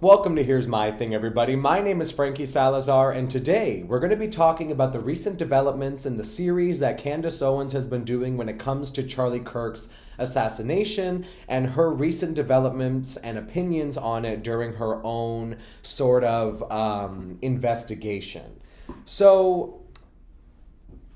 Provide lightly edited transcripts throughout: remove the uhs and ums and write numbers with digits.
Welcome to Here's My Thing, everybody. My name is Frankie Salazar, and today we're going to be talking about the recent developments in the series that Candace Owens has been doing when it comes to Charlie Kirk's assassination and her recent developments and opinions on it during her own sort of investigation. So,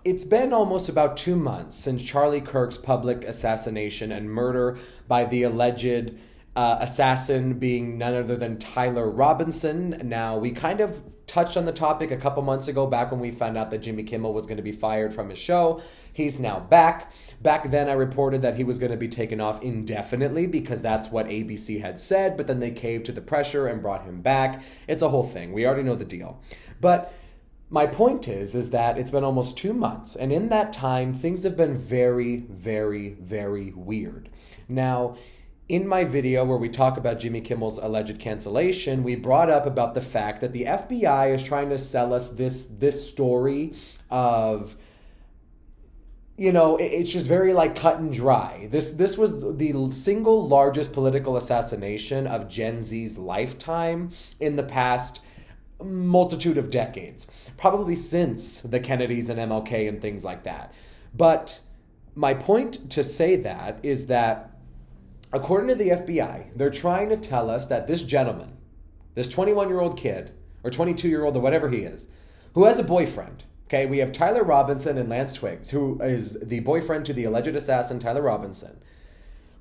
it's been almost about 2 months since Charlie Kirk's public assassination and murder by the alleged assassin being none other than Tyler Robinson. Now, we kind of touched on the topic a couple months ago, back when we found out that Jimmy Kimmel was going to be fired from his show. He's now back. Back then, I reported that he was going to be taken off indefinitely because that's what ABC had said, but then they caved to the pressure and brought him back. It's a whole thing. We already know the deal. But my point is that it's been almost 2 months, and in that time, things have been very, very, very weird. Now, in my video where we talk about Jimmy Kimmel's alleged cancellation, we brought up about the fact that the FBI is trying to sell us this story of, it's just very like cut and dry. This was the single largest political assassination of Gen Z's lifetime in the past multitude of decades, probably since the Kennedys and MLK and things like that. But my point to say that is that according to the FBI, they're trying to tell us that this gentleman, this 21-year-old kid, or 22-year-old, or whatever he is, who has a boyfriend, okay? We have Tyler Robinson and Lance Twiggs, who is the boyfriend to the alleged assassin, Tyler Robinson,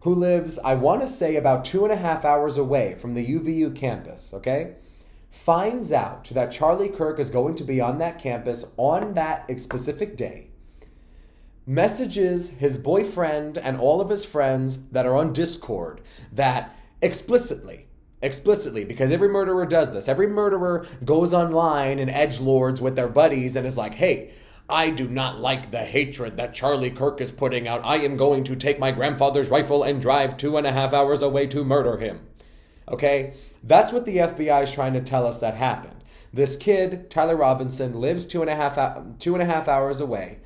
who lives, I want to say, about 2.5 hours away from the UVU campus, okay? Finds out that Charlie Kirk is going to be on that campus on that specific day, messages his boyfriend and all of his friends that are on Discord that explicitly, because every murderer does this. Every murderer goes online and edgelords with their buddies and is like, hey, I do not like the hatred that Charlie Kirk is putting out. I am going to take my grandfather's rifle and drive 2.5 hours away to murder him. Okay? That's what the FBI is trying to tell us that happened. This kid, Tyler Robinson, lives 2.5 hours away,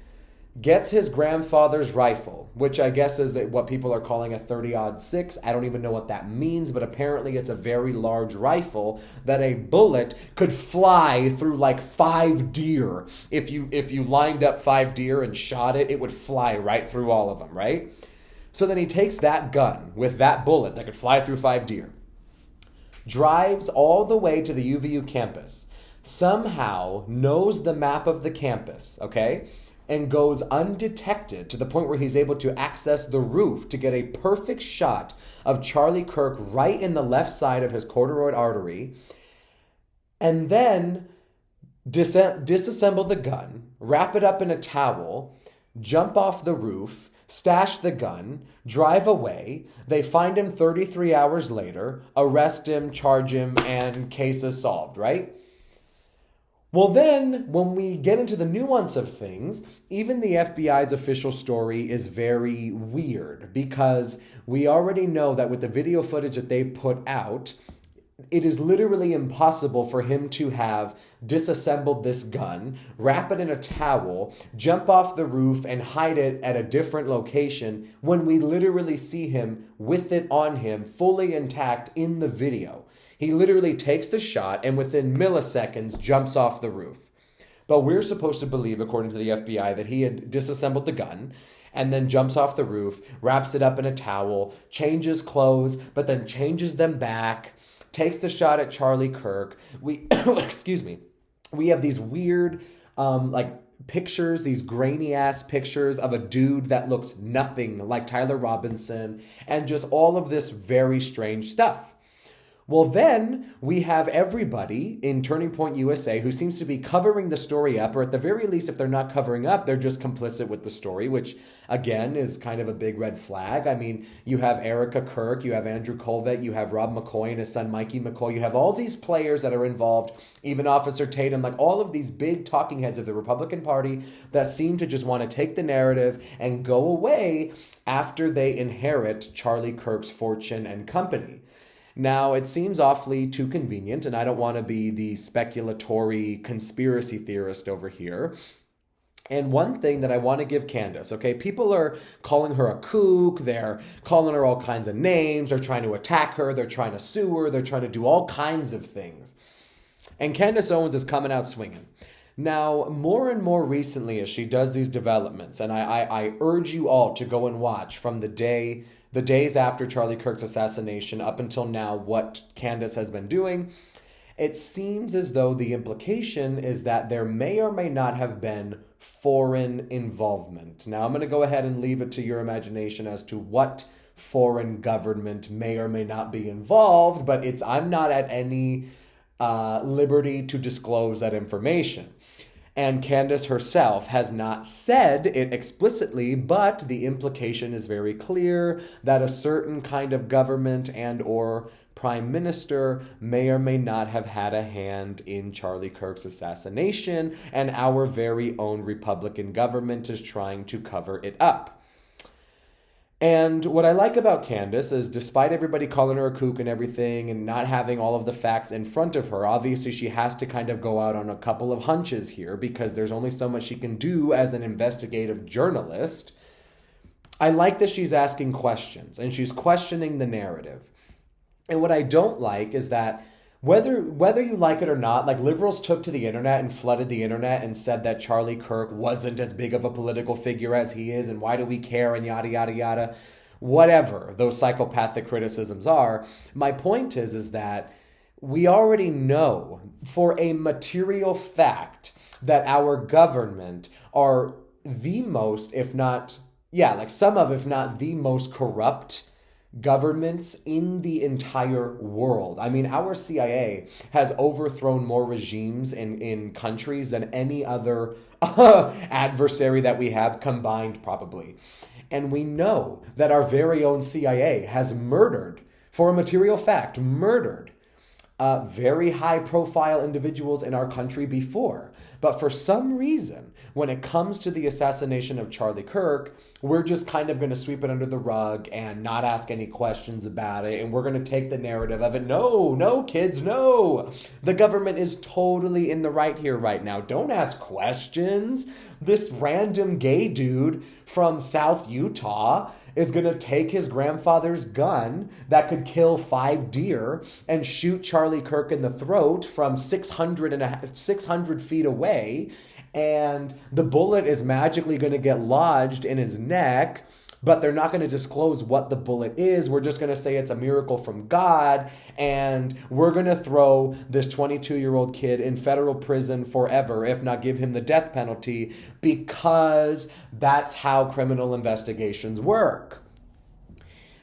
gets his grandfather's rifle, which I guess is what people are calling a 30-06. I don't even know what that means, but apparently it's a very large rifle that a bullet could fly through like 5 deer. If you lined up 5 deer and shot it, it would fly right through all of them, right? So then he takes that gun with that bullet that could fly through 5 deer, drives all the way to the UVU campus, somehow knows the map of the campus, okay? And goes undetected to the point where he's able to access the roof to get a perfect shot of Charlie Kirk right in the left side of his corduroy artery, and then disassemble the gun, wrap it up in a towel, jump off the roof, stash the gun, drive away. They find him 33 hours later, arrest him, charge him, and case is solved, right? Well, then, when we get into the nuance of things, even the FBI's official story is very weird because we already know that with the video footage that they put out, it is literally impossible for him to have disassembled this gun, wrap it in a towel, jump off the roof, and hide it at a different location when we literally see him with it on him, fully intact in the video. He literally takes the shot and within milliseconds jumps off the roof. But we're supposed to believe, according to the FBI, that he had disassembled the gun and then jumps off the roof, wraps it up in a towel, changes clothes, but then changes them back, takes the shot at Charlie Kirk. Excuse me. We have these weird, pictures, these grainy ass pictures of a dude that looks nothing like Tyler Robinson, and just all of this very strange stuff. Well, then we have everybody in Turning Point USA who seems to be covering the story up, or at the very least, if they're not covering up, they're just complicit with the story, which, again, is kind of a big red flag. I mean, you have Erica Kirk, you have Andrew Colvett, you have Rob McCoy and his son Mikey McCoy, you have all these players that are involved, even Officer Tatum, like all of these big talking heads of the Republican Party that seem to just want to take the narrative and go away after they inherit Charlie Kirk's fortune and company. Now, it seems awfully too convenient, and I don't want to be the speculatory conspiracy theorist over here. And one thing that I want to give Candace, okay, people are calling her a kook, they're calling her all kinds of names, they're trying to attack her, they're trying to sue her, they're trying to do all kinds of things. And Candace Owens is coming out swinging. Now, more and more recently as she does these developments, and I urge you all to go and watch from the days after Charlie Kirk's assassination up until now what Candace has been doing, it seems as though the implication is that there may or may not have been foreign involvement. Now, I'm going to go ahead and leave it to your imagination as to what foreign government may or may not be involved, but I'm not at any liberty to disclose that information. And Candace herself has not said it explicitly, but the implication is very clear that a certain kind of government and or prime minister may or may not have had a hand in Charlie Kirk's assassination, and our very own Republican government is trying to cover it up. And what I like about Candace is, despite everybody calling her a kook and everything and not having all of the facts in front of her, obviously she has to kind of go out on a couple of hunches here because there's only so much she can do as an investigative journalist. I like that she's asking questions and she's questioning the narrative. And what I don't like is that whether you like it or not, like liberals took to the internet and flooded the internet and said that Charlie Kirk wasn't as big of a political figure as he is and why do we care and yada, yada, yada. Whatever those psychopathic criticisms are, my point is that we already know for a material fact that our government are the most, if not, some of, if not the most corrupt governments in the entire world. I mean, our CIA has overthrown more regimes in countries than any other adversary that we have combined, probably. And we know that our very own CIA has murdered, for a material fact, very high-profile individuals in our country before. But for some reason, when it comes to the assassination of Charlie Kirk, we're just kind of going to sweep it under the rug and not ask any questions about it. And we're going to take the narrative of it. No, kids, no. The government is totally in the right here right now. Don't ask questions. This random gay dude from South Utah is going to take his grandfather's gun that could kill 5 deer and shoot Charlie Kirk in the throat from 600 feet away. And the bullet is magically going to get lodged in his neck, but they're not going to disclose what the bullet is. We're just going to say it's a miracle from God, and we're going to throw this 22-year-old kid in federal prison forever, if not give him the death penalty, because that's how criminal investigations work.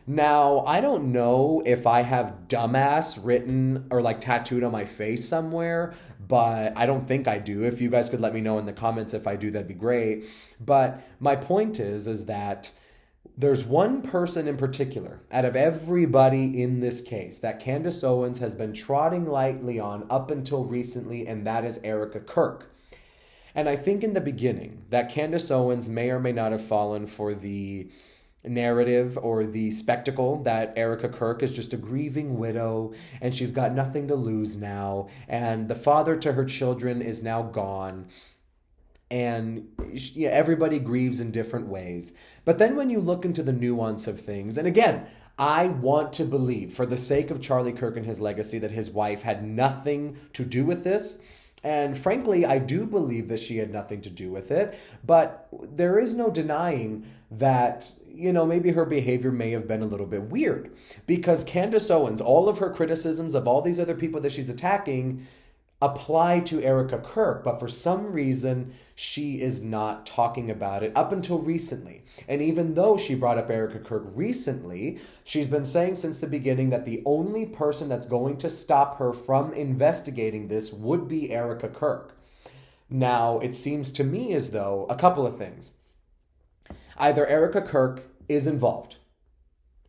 Now, I don't know if I have dumbass written or like tattooed on my face somewhere, but I don't think I do. If you guys could let me know in the comments if I do, that'd be great. But my point is that there's one person in particular out of everybody in this case that Candace Owens has been trotting lightly on up until recently, and that is Erica Kirk. And I think in the beginning that Candace Owens may or may not have fallen for the narrative or the spectacle that Erica Kirk is just a grieving widow and she's got nothing to lose now, and the father to her children is now gone, and everybody grieves in different ways. But then when you look into the nuance of things, and again, I want to believe, for the sake of Charlie Kirk and his legacy, that his wife had nothing to do with this. And frankly, I do believe that she had nothing to do with it. But there is no denying that, maybe her behavior may have been a little bit weird. Because Candace Owens, all of her criticisms of all these other people that she's attacking apply to Erica Kirk, but for some reason she is not talking about it up until recently. And even though she brought up Erica Kirk recently, she's been saying since the beginning that the only person that's going to stop her from investigating this would be Erica Kirk. Now, it seems to me as though a couple of things. Either Erica Kirk is involved.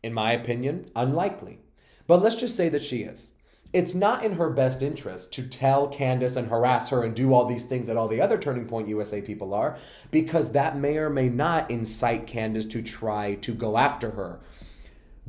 In my opinion, unlikely. But let's just say that she is. It's not in her best interest to tell Candace and harass her and do all these things that all the other Turning Point USA people are, because that may or may not incite Candace to try to go after her.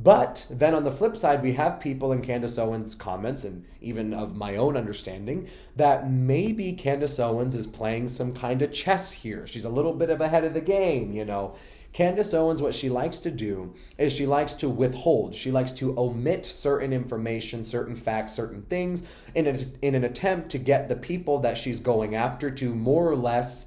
But then on the flip side, we have people in Candace Owens' comments, and even of my own understanding, that maybe Candace Owens is playing some kind of chess here. She's a little bit of ahead of the game, you know. Candace Owens, what she likes to do is she likes to withhold. She likes to omit certain information, certain facts, certain things in an attempt to get the people that she's going after to more or less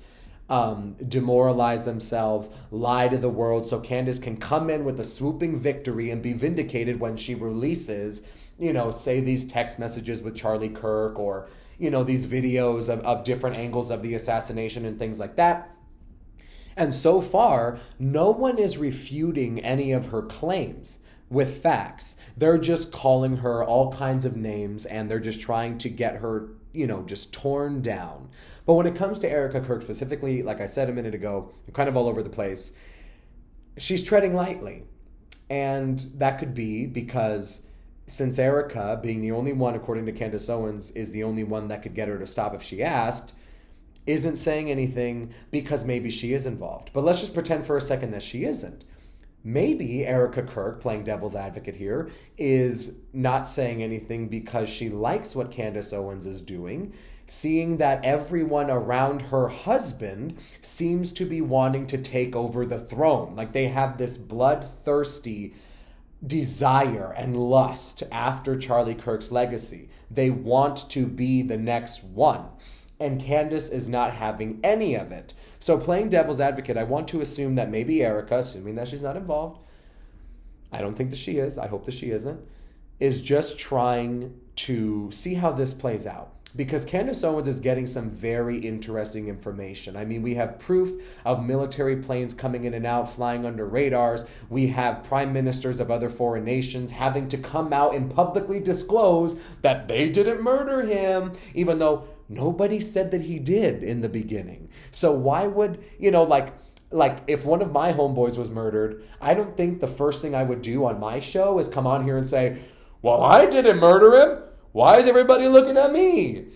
demoralize themselves, lie to the world, so Candace can come in with a swooping victory and be vindicated when she releases, you know, say these text messages with Charlie Kirk, or, you know, these videos of different angles of the assassination and things like that. And so far, no one is refuting any of her claims with facts. They're just calling her all kinds of names, and they're just trying to get her, you know, just torn down. But when it comes to Erica Kirk specifically, like I said a minute ago, kind of all over the place, she's treading lightly. And that could be because since Erica, being the only one, according to Candace Owens, is the only one that could get her to stop if she asked, isn't saying anything because maybe she is involved. But let's just pretend for a second that she isn't. Maybe Erica Kirk, playing devil's advocate here, is not saying anything because she likes what Candace Owens is doing, seeing that everyone around her husband seems to be wanting to take over the throne. Like they have this bloodthirsty desire and lust after Charlie Kirk's legacy. They want to be the next one. And Candace is not having any of it. So playing devil's advocate, I want to assume that maybe Erica, assuming that she's not involved, I don't think that she is, I hope that she isn't, is just trying to see how this plays out. Because Candace Owens is getting some very interesting information. I mean, we have proof of military planes coming in and out, flying under radars. We have prime ministers of other foreign nations having to come out and publicly disclose that they didn't murder him, even though nobody said that he did in the beginning. So why would, you know, like if one of my homeboys was murdered, I don't think the first thing I would do on my show is come on here and say, well, I didn't murder him. Why is everybody looking at me?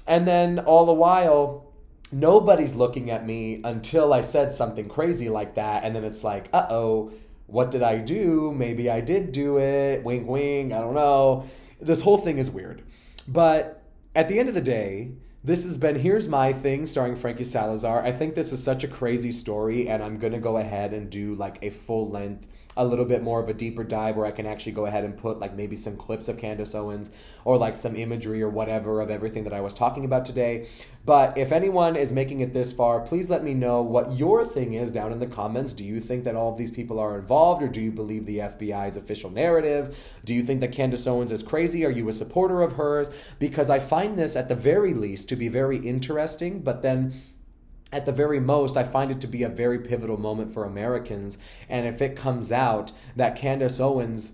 And then all the while, nobody's looking at me until I said something crazy like that. And then it's like, uh-oh, what did I do? Maybe I did do it. Wink, wink. I don't know. This whole thing is weird. But at the end of the day, this has been Here's My Thing starring Frankie Salazar. I think this is such a crazy story, and I'm going to go ahead and do like a full length, a little bit more of a deeper dive where I can actually go ahead and put like maybe some clips of Candace Owens or like some imagery or whatever of everything that I was talking about today. But if anyone is making it this far, please let me know what your thing is down in the comments. Do you think that all of these people are involved, or do you believe the FBI's official narrative? Do you think that Candace Owens is crazy? Are you a supporter of hers? Because I find this at the very least to be very interesting, but then at the very most, I find it to be a very pivotal moment for Americans. And if it comes out that Candace Owens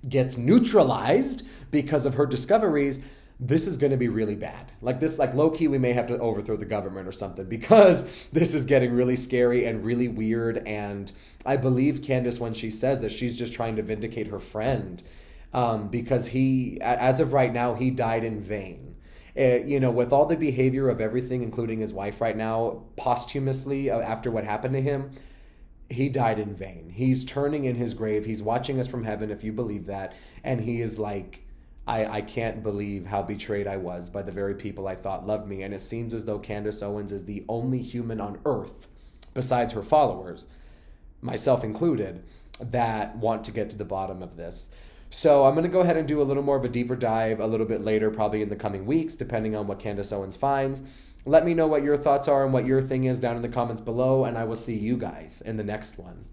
gets neutralized because of her discoveries, this is going to be really bad. Like this, like low key, we may have to overthrow the government or something, because this is getting really scary and really weird. And I believe Candace when she says that she's just trying to vindicate her friend, because he, as of right now, he died in vain. You know, with all the behavior of everything, including his wife right now, posthumously after what happened to him, he died in vain. He's turning in his grave. He's watching us from heaven, if you believe that. And he is like, I can't believe how betrayed I was by the very people I thought loved me. And it seems as though Candace Owens is the only human on earth, besides her followers, myself included, that want to get to the bottom of this. So I'm going to go ahead and do a little more of a deeper dive a little bit later, probably in the coming weeks, depending on what Candace Owens finds. Let me know what your thoughts are and what your thing is down in the comments below, and I will see you guys in the next one.